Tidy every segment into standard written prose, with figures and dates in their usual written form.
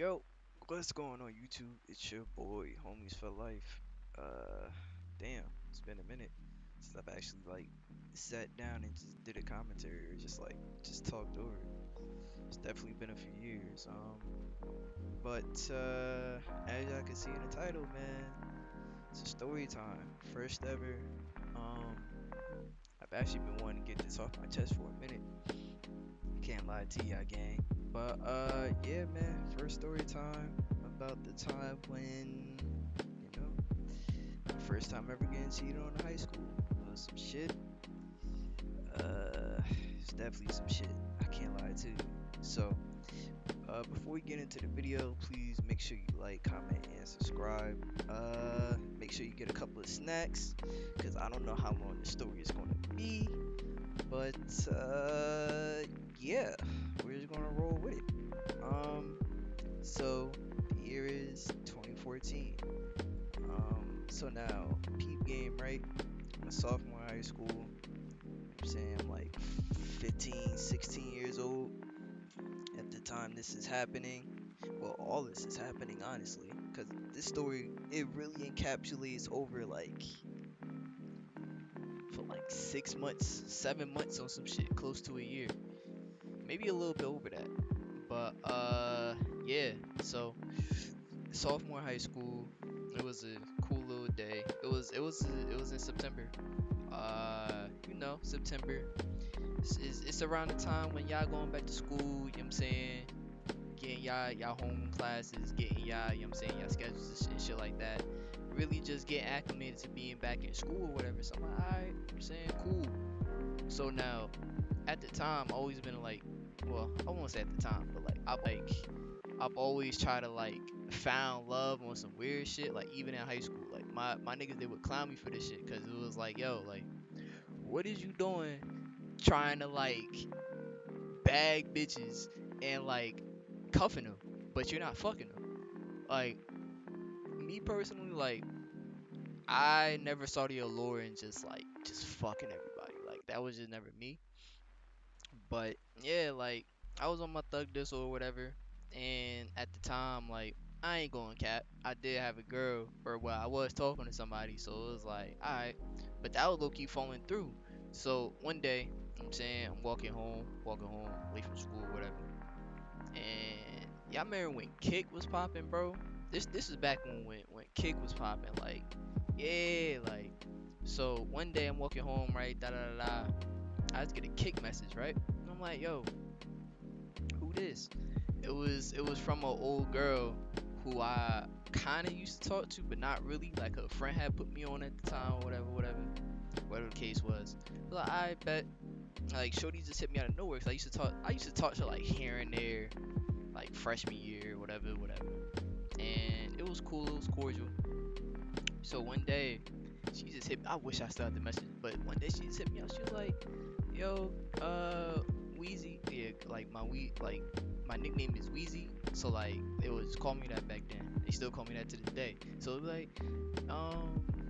Yo, what's going on YouTube? It's your boy, Homies for Life. Uh, damn, it's been a minute since I've actually sat down and just did a commentary or just talked over it. It's definitely been a few years. But as y'all can see in the title, man, it's a story time. First ever. Um, I've actually been wanting to get this off my chest for a minute. Can't lie to ya, gang. But yeah, man, first story time about the time when, you know, first time ever getting cheated on in high school. It was some shit. It's definitely some shit. I can't lie to you. So, before we get into the video, please make sure you like, comment, and subscribe. Make sure you get a couple of snacks, cause I don't know how long the story is gonna be. But yeah, we're just gonna roll with it. Um, so the year is 2014. So now peep game, right? I'm a sophomore in high school. I'm saying I'm like 15, 16 years old at the time this is happening. Well, all this is happening honestly, because this story it really encapsulates over for like 6 months, 7 months on some shit, close to a year, maybe a little bit over that. But yeah. So sophomore high school, it was a cool little day. It was in September. September. It's around the time when y'all going back to school. You know what I'm saying? Getting y'all home classes, getting y'all, you know what I'm saying, y'all schedules and shit like that. Really just getting acclimated to being back in school or whatever. So I'm like, alright, you know what I'm saying, cool. So now, at the time, always been like, well, I won't say at the time, but I've always tried to found love on some weird shit. Like even in high school, like my niggas they would clown me for this shit because it was like, yo, like what is you doing trying to bag bitches and cuffing them, but you're not fucking them. Like me personally, like I never saw the allure in just fucking everybody. Like that was just never me. But yeah, like I was on my thug this or whatever, and at the time, like I ain't going cap. I did have a girl, or well, I was talking to somebody, so it was like, alright, but that was low key falling through. So one day, you know what I'm saying, I'm walking home, late from school, whatever, and y'all remember when Kick was popping, bro? This is back when Kick was popping, like yeah, like so one day I'm walking home, right, da da da da. I just get a Kick message, right? And I'm like, yo, who this? It was from an old girl who I kind of used to talk to, but not really. Like her friend had put me on at the time, or whatever the case was. Like I bet, like Shorty just hit me out of nowhere. Cause I used to talk to her, like here and there, like freshman year, whatever. And it was cool, it was cordial. So one day, she just hit me. I wish I still had the message, but one day she just hit me out. She was like, "Yo, Wheezy, yeah, my nickname is Wheezy, so like they would call me that back then. They still call me that to this day. So it was like,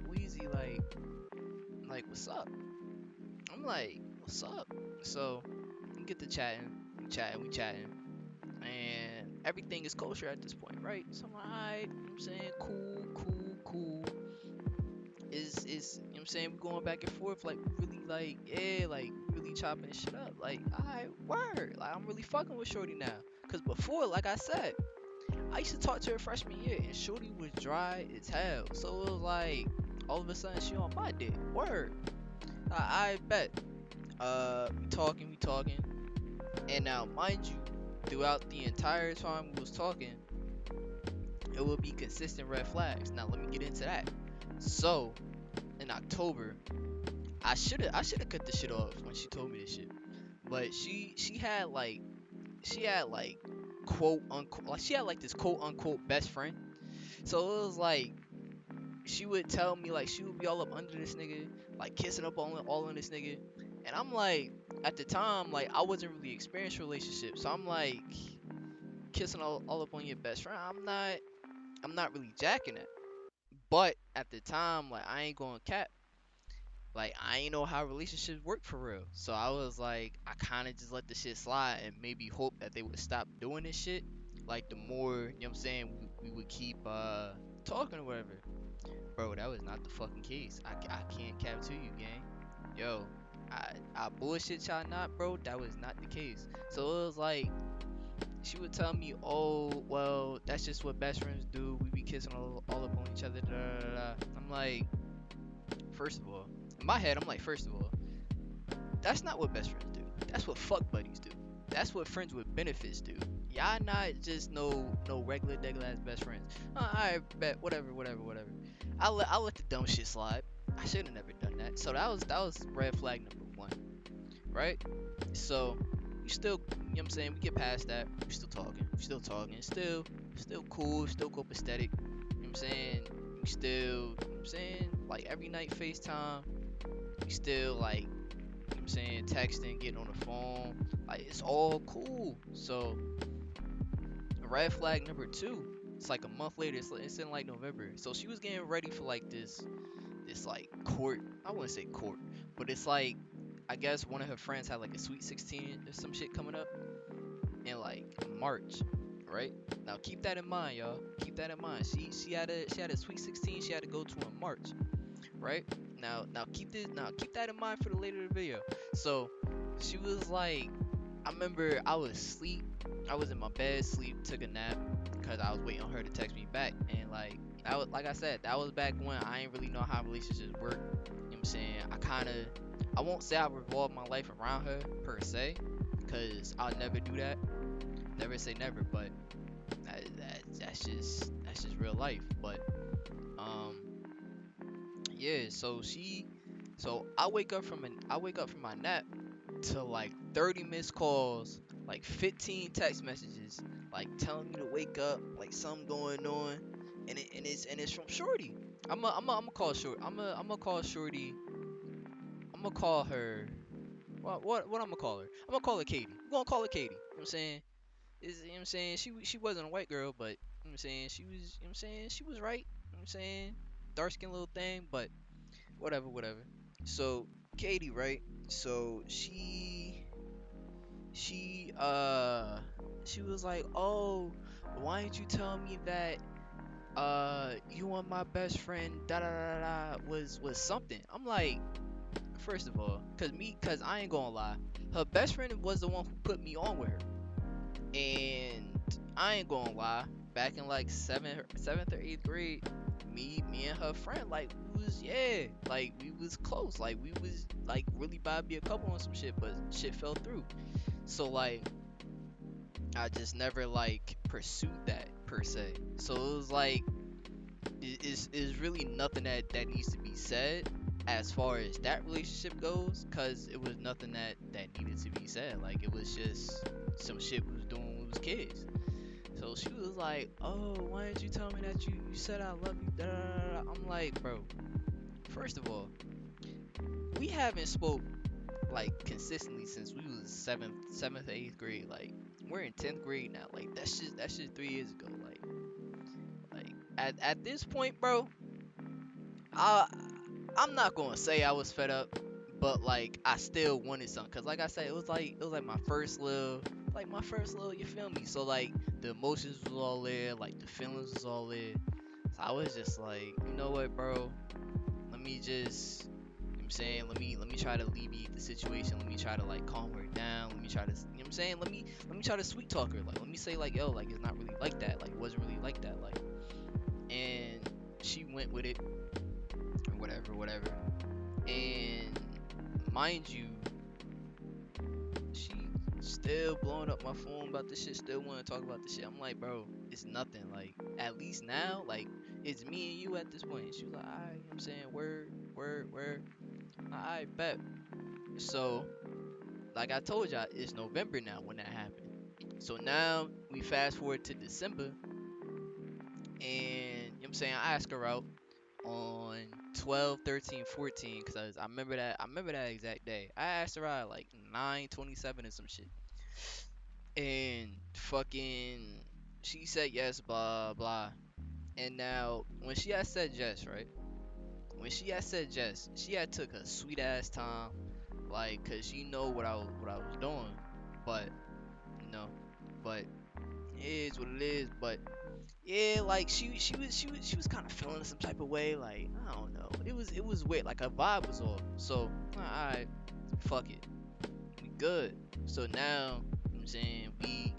Wheezy, like what's up? I'm like, what's up? So we get to chatting, we chatting, and everything is kosher at this point, right? So I'm like, alright, you know what I'm saying, cool. Is you know what I'm saying, we going back and forth, like really yeah, like really chopping this shit up. Like, alright, word. Like I'm really fucking with Shorty now. Cause before, like I said, I used to talk to her freshman year and Shorty was dry as hell. So it was like all of a sudden she on my dick. Word. I bet. We talking. And now mind you, throughout the entire time we was talking, it would be consistent red flags. Now let me get into that. So in October, I should have cut the shit off when she told me this shit. But she had like quote unquote, like she had like this quote unquote best friend. So it was like she would tell me, like she would be all up under this nigga, like kissing up all on this nigga. And I'm like, at the time, like I wasn't really experienced relationships. So I'm like kissing all up on your best friend. I'm not really jacking it. But at the time, like I ain't going cap. Like I ain't know how relationships work for real. So I was like, I kind of just let the shit slide and maybe hope that they would stop doing this shit. like the more, you know what I'm saying, we would keep talking or whatever. Bro, that was not the fucking case. I can't cap to you, gang. Yo, I bullshit y'all not, bro. That was not the case. So it was like she would tell me, "Oh, well, that's just what best friends do. We be kissing all up on each other." Da, da, da, da. I'm like, first of all, in my head, I'm like, first of all, that's not what best friends do. That's what fuck buddies do. That's what friends with benefits do. Y'all not just no regular degular ass best friends. I bet whatever, whatever, whatever. I let the dumb shit slide. I should have never done that. So that was red flag number one, right? So we still, you know what I'm saying, we get past that. We still talking, still cool, still copacetic. You know what I'm saying? We still, you know what I'm saying, like every night FaceTime. We still like, you know what I'm saying, texting, getting on the phone. Like it's all cool. So red flag number two. It's like a month later. It's in like November. So she was getting ready for like this like court. I wouldn't say court, but it's like I guess one of her friends had like a sweet 16 or some shit coming up in like March, right? Now keep that in mind, y'all. Keep that in mind. She had a sweet 16 she had to go to in March, right? Now keep that in mind for the later the video. So she was like, I remember I was asleep. I was in my bed, sleep, took a nap because I was waiting on her to text me back. And like I said, that was back when I didn't really know how relationships work. You know what I'm saying? I won't say I revolve my life around her per se, because I'll never do that. Never say never, but that's just real life. But um, yeah. So I wake up from my nap to like 30 missed calls, like 15 text messages, like telling me to wake up, like something going on, and it's from Shorty. I'm gonna call Shorty. I'm gonna call Shorty. I'm gonna call her. What I'm gonna call her? I'm gonna call her Katie. I'm gonna call her Katie. You know what I'm saying? You know what I'm saying? She wasn't a white girl, but you know what I'm saying, she was, you know what I'm saying, she was right. You know what I'm saying? Dark skin little thing, but whatever, whatever. So Katie, right? So she she was like, "Oh, why didn't you tell me that you and my best friend da da da da was something?" I'm like, first of all, cause I ain't gonna lie, her best friend was the one who put me on with her. And I ain't gonna lie, back in like seventh or eighth grade, me and her friend, like we was, yeah, like we was close, like we was like really about to be a couple on some shit, but shit fell through. So like I just never like pursued that per se. So it was like is really nothing that needs to be said as far as that relationship goes, cause it was nothing that needed to be said. Like it was just some shit we was doing when we was kids. So she was like, "Oh, why didn't you tell me that you said I love you?" Da, da, da, da. I'm like, bro, first of all, we haven't spoke like consistently since we was seventh, eighth grade. Like we're in 10th grade now. Like that's just 3 years ago. Like at this point, bro, I I'm not gonna say I was fed up, but like I still wanted something. Cause like I said, it was like my first little, you feel me? So like the emotions was all there, like the feelings was all there. So I was just like, you know what, bro? Let me just, you know what I'm saying, let me try to alleviate the situation. Let me try to like calm her down. Let me try to, you know what I'm saying? Let me try to sweet talk her. Like let me say like, yo, like it's not really like that. Like it wasn't really like that. Like, and she went with it or whatever, whatever. And mind you, she still blowing up my phone about this shit, still want to talk about this shit. I'm like, bro, it's nothing. Like, at least now, like, it's me and you at this point. She was like, alright, you know what I'm saying, word, word, word. I bet. So, like I told y'all, it's November now when that happened. So now we fast forward to December, and you know what I'm saying, I ask her out on 12, 13, 14, because I remember that exact day. I asked her out like 9:27 or some shit. And fucking she said yes, blah blah. And now when she had said yes, right? When she had said yes, she had took her sweet ass time, cause she know what I was doing. But you know, but It is what it is. But yeah, like she was kind of feeling some type of way. Like I don't know. It was weird. Like her vibe was off. So alright, fuck it, we good. So now, you know what I'm saying, we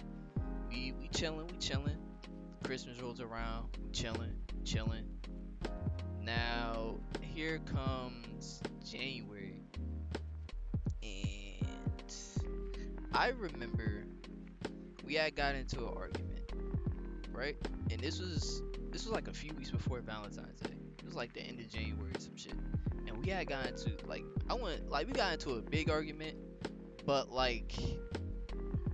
chilling, we chilling. Christmas rolls around, we chilling, chilling. Now here comes January, and I remember we had got into an argument, right? And this was like a few weeks before Valentine's Day. It was like the end of January or some shit. And we had got into like we got into a big argument, but like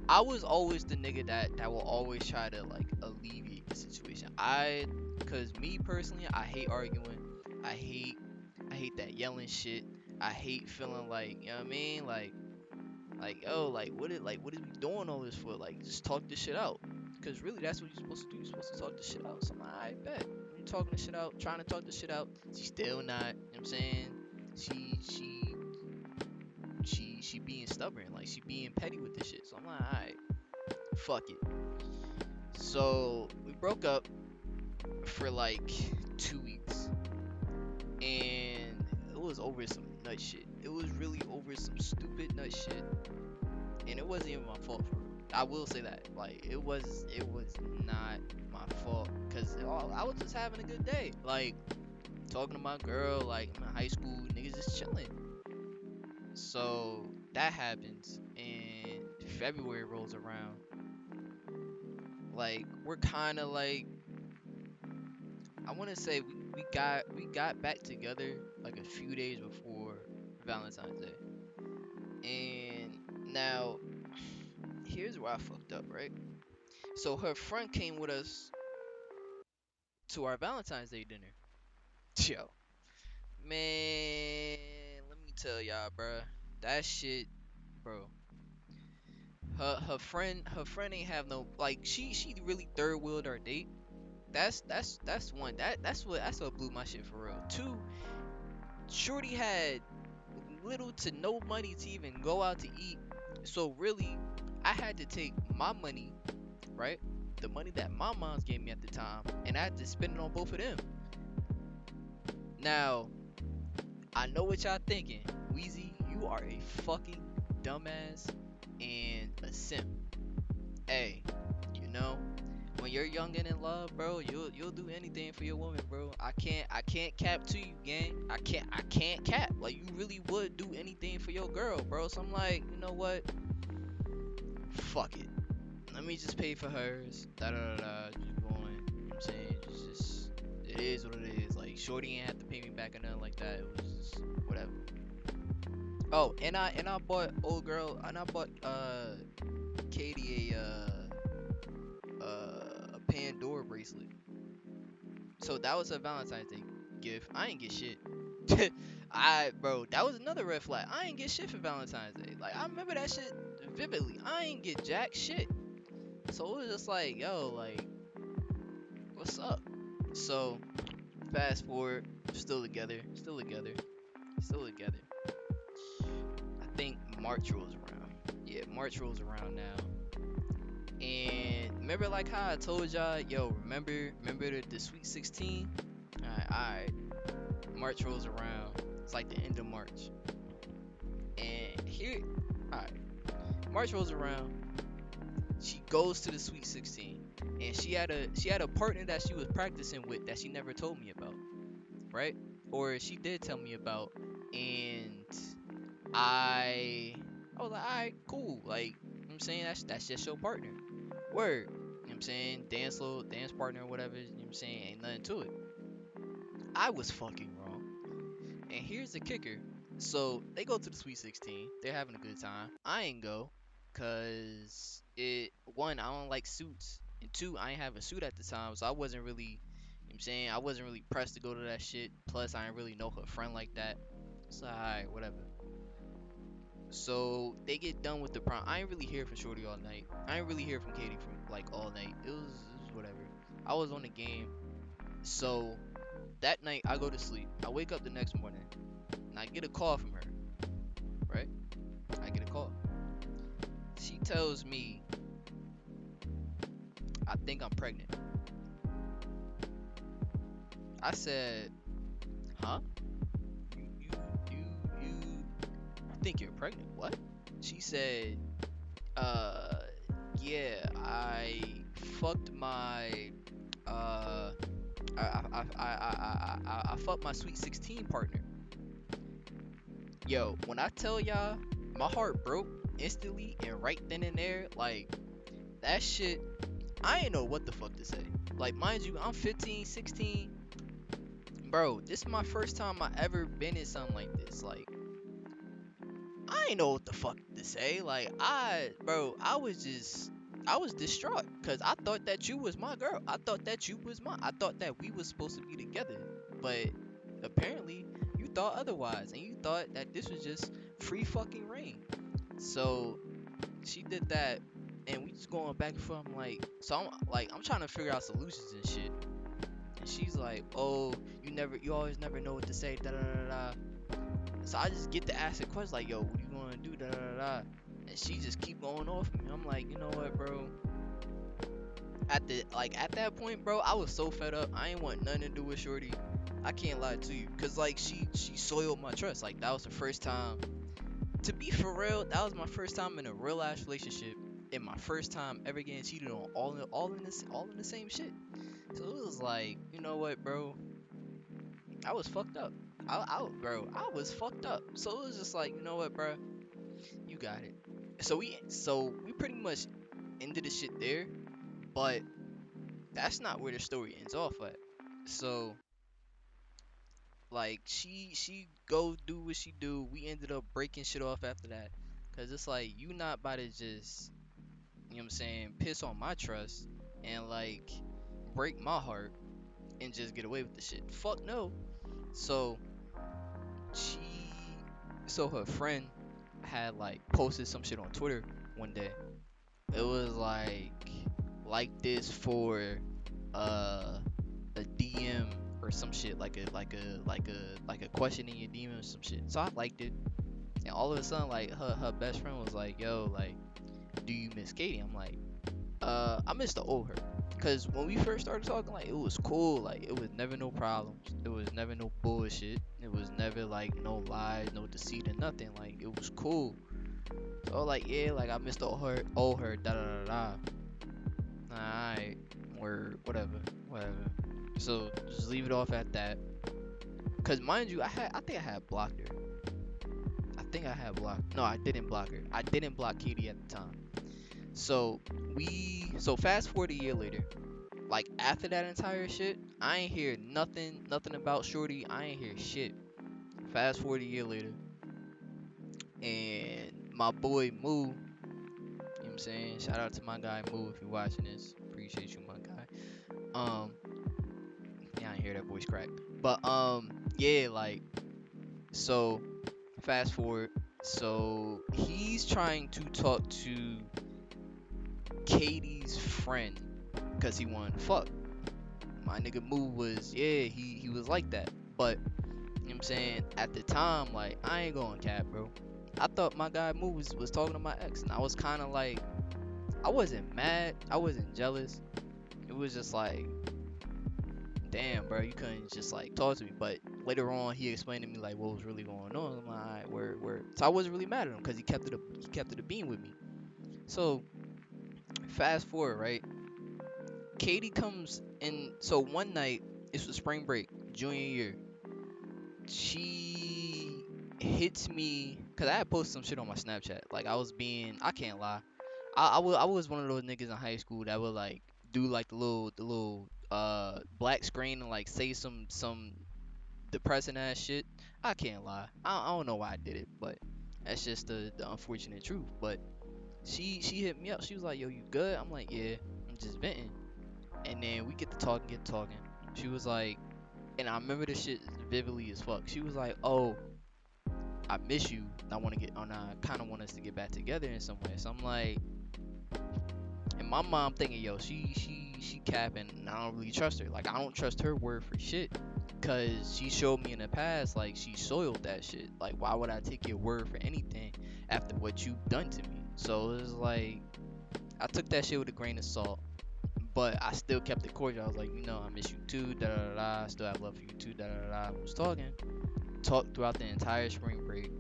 I was always the nigga that will always try to like alleviate the situation. Cause me personally, I hate arguing. I hate I hate that yelling shit. I hate feeling like, you know what I mean? Like, oh, what is we doing all this for? Like, just talk this shit out. Cause really, that's what you're supposed to do. You're supposed to talk this shit out. So I'm like, I bet. You're talking this shit out, trying to talk this shit out. She's still not. You know what I'm saying? She being stubborn. Like, she being petty with this shit. So I'm like, alright, fuck it. So we broke up for like 2 weeks, and it was over some nut shit. It was really over some stupid nut shit, and it wasn't even my fault for real. I will say that. Like it was not my fault because I was just having a good day. Like talking to my girl, like in high school, niggas just chilling. So that happens, and February rolls around. Like we're kind of like, I want to say we got back together like a few days before Valentine's Day. And now here's where I fucked up, right? So her friend came with us to our Valentine's Day dinner. Yo, man, let me tell y'all, bruh. That shit, bro. Her friend ain't have no, like, she really third wheeled our date. That's one. That's what blew my shit for real. Two, Shorty had little to no money to even go out to eat. So really, I had to take my money, right? The money that my mom's gave me at the time, and I had to spend it on both of them. Now, I know what y'all thinking. Wheezy, you are a fucking dumbass and a simp. Hey, you know, when you're young and in love, bro, you'll do anything for your woman, bro. I can't cap to you, gang. I can't cap. Like you really would do anything for your girl, bro. So I'm like, you know what? Fuck it. Let me just pay for hers. Da da da da. Just going. You know what I'm saying? Just it is what it is. Like Shorty ain't have to pay me back or nothing like that. It was just whatever. Oh, and I bought old girl and I bought Katie a Pandora bracelet. So that was a Valentine's Day gift. I ain't get shit. Bro, that was another red flag. I ain't get shit for Valentine's Day. Like I remember that shit vividly. I ain't get jack shit. So it was just like, yo, like, what's up? So fast forward, still together, still together, still together. I think March rolls around. Yeah, March rolls around now. And remember like how I told y'all, yo, remember the Sweet 16? Alright. March rolls around. It's like the end of March. And here, alright. March rolls around. She goes to the Sweet 16, and she had a partner that she was practicing with that she never told me about, right? Or she did tell me about, and I I was like, alright, cool. Like, you know what I'm saying, that's just your partner. Word. You know what I'm saying? Dance partner or whatever, you know what I'm saying? Ain't nothing to it. I was fucking wrong. And here's the kicker. So they go to the Sweet 16. They're having a good time. I ain't go cause it one, I don't like suits. And two, I ain't have a suit at the time, so I wasn't really, you know what I'm saying, I wasn't really pressed to go to that shit. Plus I didn't really know her friend like that. So alright, whatever. So they get done with the prom. I ain't really hear from Shorty all night. I ain't really hear from Katie from like all night. It was whatever. I was on the game. So that night I go to sleep. I wake up the next morning and I get a call from her, right? I get a call. She tells me, think I'm pregnant. I said, huh? You, you, you think you're pregnant? What? She said, uh, yeah, I fucked my, uh, I fucked my sweet 16 partner. Yo, when I tell y'all, my heart broke instantly and right then and there. Like, that shit, I ain't know what the fuck to say. Like, mind you, I'm 15, 16. Bro, this is my first time I ever been in something like this. Like, I ain't know what the fuck to say. Like, I was distraught because I thought that you was my girl. I thought that you was I thought that we was supposed to be together. But apparently, you thought otherwise, and you thought that this was just free fucking reign. So she did that, and we just going back and forth. I'm like, I'm trying to figure out solutions and shit. And she's like, oh, you always never know what to say. Da da da da. So I just get to ask a question like, yo, what you gonna do? Da da da da. And she just keep going off me. I'm like, you know what, bro? At that point, bro, I was so fed up. I ain't want nothing to do with Shorty. I can't lie to you, cause like she soiled my trust. Like that was the first time. To be for real, that was my first time in a real ass relationship, and my first time ever getting cheated on. All in the same shit. So it was like, you know what, bro? I was fucked up. I was fucked up. So it was just like, you know what, bro? You got it. So we pretty much ended the shit there, but that's not where the story ends off at. So like she go do what she do. We ended up breaking shit off after that, cause it's like you not about to just, you know what I'm saying, piss on my trust and like break my heart and just get away with the shit. Fuck no. So she so her friend had like posted some shit on Twitter one day. It was like this for uh a DM or some shit, like a question in your DM or some shit. So I liked it, and all of a sudden like her best friend was like, yo, like, do you miss Katie? I'm like, I miss the old her. Cause when we first started talking, like it was cool. Like it was never no problems. It was never no bullshit. It was never like no lies, no deceit, or nothing. Like it was cool. So like yeah, like I miss the old her. Da da da da. Alright, or whatever, whatever. So just leave it off at that. Cause mind you, I think I had blocked her. I think I had blocked. No, I didn't block her. I didn't block Katie at the time. So so fast forward a year later. Like after that entire shit, I ain't hear nothing about Shorty. I ain't hear shit. Fast forward a year later, and my boy Moo, you know what I'm saying? Shout out to my guy Moo if you're watching this. Appreciate you, my guy. Um, yeah, I ain't hear that voice crack. But yeah, like so fast forward. So he's trying to talk to Katie's friend because he wanted to fuck. My nigga Moo was, yeah, he was like that. But you know what I'm saying? At the time, like, I ain't going cap, bro. I thought my guy Moo was talking to my ex, and I was kind of like, I wasn't mad, I wasn't jealous. It was just like, damn, bro, you couldn't just like talk to me. But later on, he explained to me like what was really going on. I'm like, alright, word. So I wasn't really mad at him because he kept it a beam with me. So fast forward, right? Katie comes in. So one night, it was spring break, junior year. She hits me because I had posted some shit on my Snapchat. Like I can't lie. I was one of those niggas in high school that would like do like the little black screen and like say some depressing ass shit. I can't lie. I don't know why I did it, but that's just the unfortunate truth. But she hit me up. She was like, "Yo, you good?" I'm like, "Yeah, I'm just venting." And then we get talking. She was like, and I remember this shit vividly as fuck. She was like, "Oh, I miss you. I want to get on. I kind of want us to get back together in some way." So I'm like, and my mom thinking, "Yo, she capping. And I don't really trust her. Like I don't trust her word for shit, cause she showed me in the past like she soiled that shit. Like why would I take your word for anything after what you've done to me?" So it was like I took that shit with a grain of salt. But I still kept it cordial. I was like, I miss you too, da da da da. I still have love for you too, da da da da. Was talked throughout the entire spring break.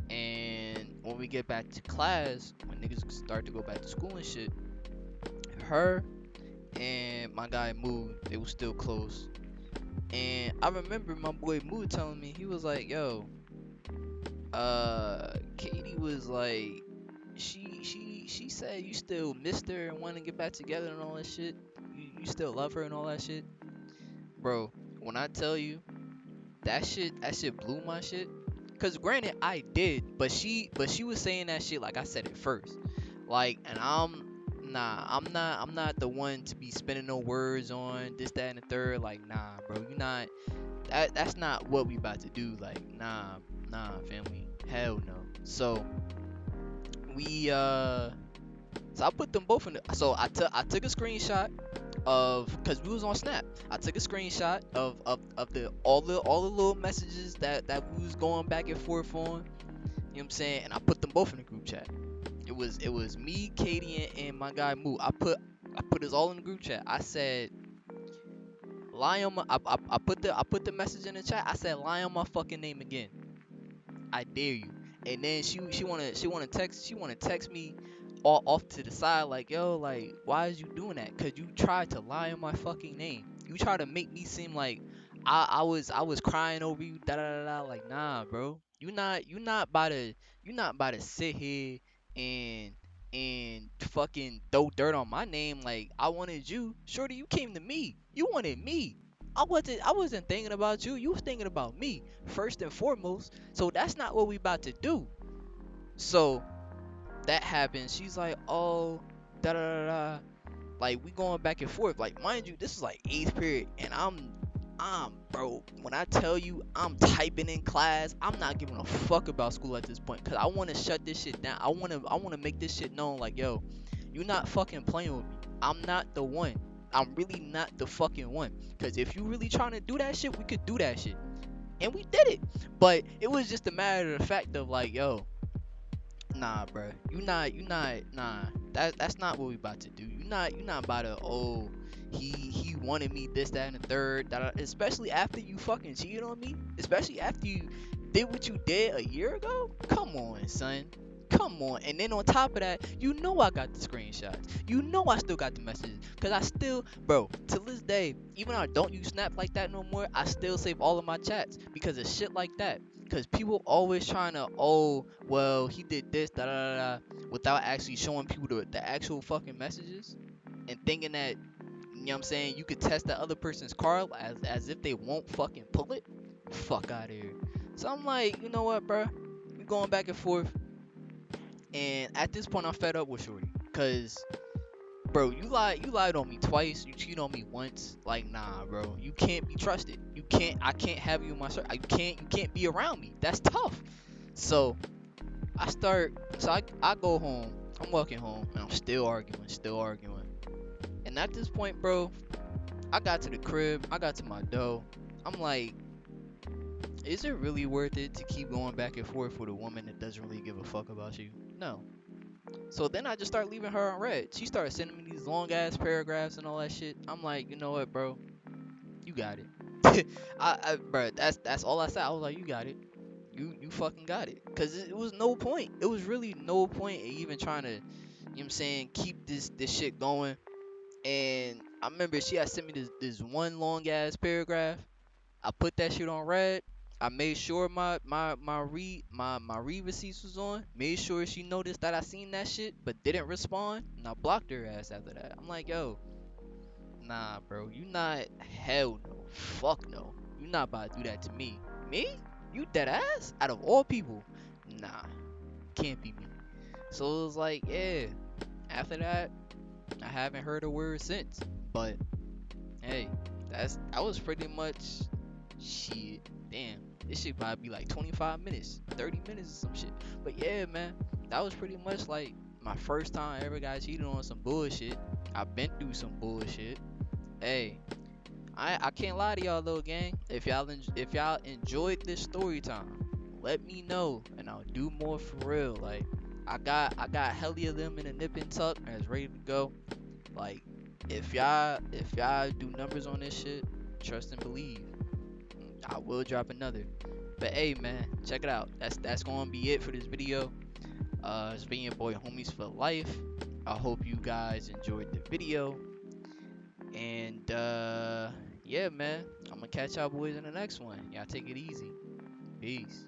And when we get back to class, when niggas start to go back to school and shit, her and my guy Mood, they was still close. And I remember my boy Mood telling me, he was like, yo, Katie was like, she said you still missed her and want to get back together and all that shit. You still love her and all that shit, bro. When I tell you that shit blew my shit. Cause granted I did, but she was saying that shit like I said it first. Like, and I'm not the one to be spending no words on this, that, and the third. Like, nah, bro, you not that's not what we about to do. Like, nah, family. Hell no. So we so I put them both in the, so I took a screenshot of, because we was on Snap. I took a screenshot of the little messages that we was going back and forth on. You know what I'm saying? And I put them both in the group chat. It was me, Katie, and my guy Moo. I put us all in the group chat. I said, lie on my I put the message in the chat. I said, lie on my fucking name again. I dare you. And then she wanna text me all off to the side, like, yo, like, why is you doing that? Cause you tried to lie on my fucking name. You try to make me seem like I was crying over you, da da da da. Like, nah, bro. You not about to sit here and fucking throw dirt on my name like I wanted you. Shorty, you came to me. You wanted me. I wasn't thinking about you. You was thinking about me first and foremost. So that's not what we about to do. So that happens. She's like, oh, da da da da. Like, we going back and forth. Like, mind you, this is like eighth period, and bro. When I tell you I'm typing in class, I'm not giving a fuck about school at this point, cause I want to shut this shit down. I wanna make this shit known. Like, yo, you not fucking playing with me. I'm not the one. I'm really not the fucking one. Cause if you really trying to do that shit, we could do that shit, and we did it. But it was just a matter of the fact of like, yo, nah, bro. Nah. That's not what we about to do. You not about to, oh, he wanted me this, that, and the third. Especially after you fucking cheated on me. Especially after you did what you did a year ago. Come on, son. Come on. And then on top of that, I got the screenshots. I still got the messages. Cause I still, bro, to this day, even though I don't use Snap like that no more, I still save all of my chats because of shit like that. Cause people always trying to, oh, well, he did this, da da da da, without actually showing people the actual fucking messages, and thinking that, you know what I'm saying, you could test that other person's card as if they won't fucking pull it. Fuck out of here. So I'm like, you know what, bro? We going back and forth, and at this point, I'm fed up with Shorty, cause, bro, you lied on me twice. You cheated on me once. Like, nah, bro. You can't be trusted. I can't have you in my circle. You can't be around me. That's tough. So I go home. I'm walking home and I'm still arguing. And at this point, bro, I got to the crib. I got to my dough. I'm like, is it really worth it to keep going back and forth with a woman that doesn't really give a fuck about you? No. So then I just start leaving her on red. She started sending me these long ass paragraphs and all that shit. I'm like, you know what, bro? You got it. Bro, that's all I said. I was like, you got it. You fucking got it. Cause it was no point. It was really no point in even trying to, you know what I'm saying, keep this shit going. And I remember she had sent me this one long ass paragraph. I put that shit on red. I made sure my read receipts was on. Made sure she noticed that I seen that shit, but didn't respond. And I blocked her ass after that. I'm like, yo, nah, bro, you not, hell no, fuck no. You not about to do that to me. Me? You dead ass? Out of all people? Nah, can't be me. So it was like, yeah. After that, I haven't heard a word since. But hey, I was pretty much shit. Damn, this shit probably be like 25 minutes, 30 minutes or some shit. But yeah, man, that was pretty much like my first time I ever got cheated on some bullshit. I've been through some bullshit. Hey, I can't lie to y'all though, gang. If y'all enjoyed this story time, let me know and I'll do more for real. Like, I got hella of them in a nip and tuck and it's ready to go. Like, If y'all do numbers on this shit, trust and believe. I will drop another. But hey man, check it out. That's gonna be it for this video. It's been your boy Homies for Life. I hope you guys enjoyed the video. And yeah man, I'm gonna catch y'all boys in the next one. Y'all take it easy. Peace.